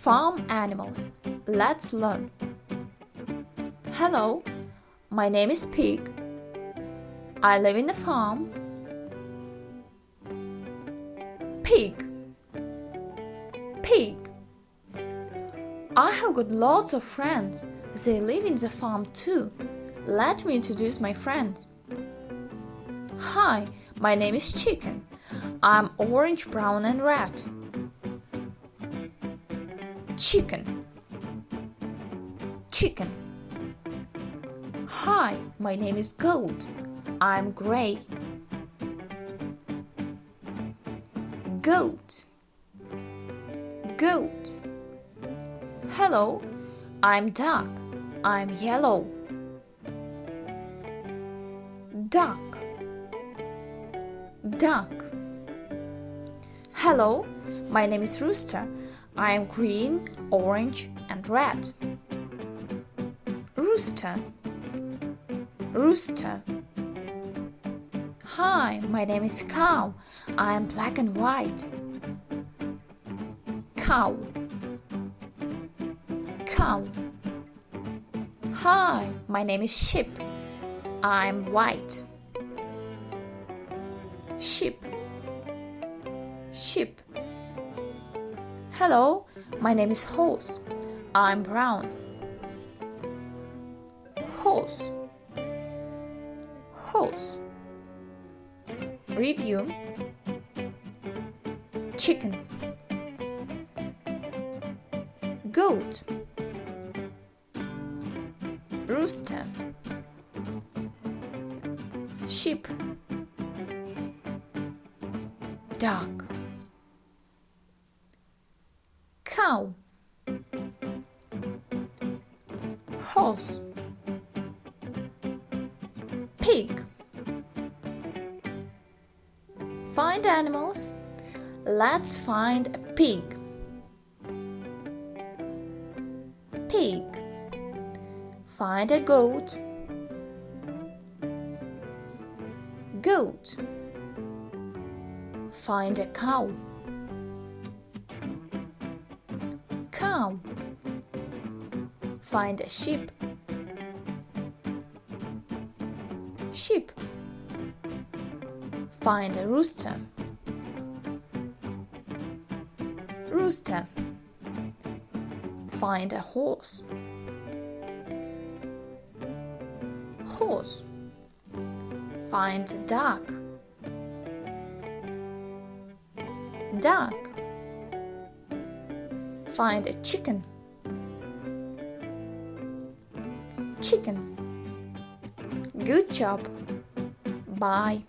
Farm animals. Let's learn. Hello, my name is Pig. I live in the farm. Pig. Pig. I have got lots of friends. They live in the farm too. Let me introduce my friends. Hi, my name is Chicken. I'm orange, brown and red. Chicken. Chicken. Hi, my name is Goat. I'm gray. Goat. Goat. Hello, I'm Duck. I'm yellow. Duck. Duck. Hello, my name is Rooster. I am green, orange and red. Rooster. Rooster. Hi, my name is Cow. I am black and white. Cow. Cow. Hi, my name is Sheep. I'm white. Sheep. Sheep. Hello, my name is Horse. I'm brown. Horse. Horse. Review. Chicken. Goat. Rooster. Sheep. Duck. Cow. Horse. Pig. Find animals. Let's find a pig. Pig. Find a goat. Goat. Find a cow. Cow. Find a sheep. Sheep. Find a rooster. Rooster. Find a horse. Horse. Find a duck. Duck. Find a chicken. Chicken. Good job. Bye.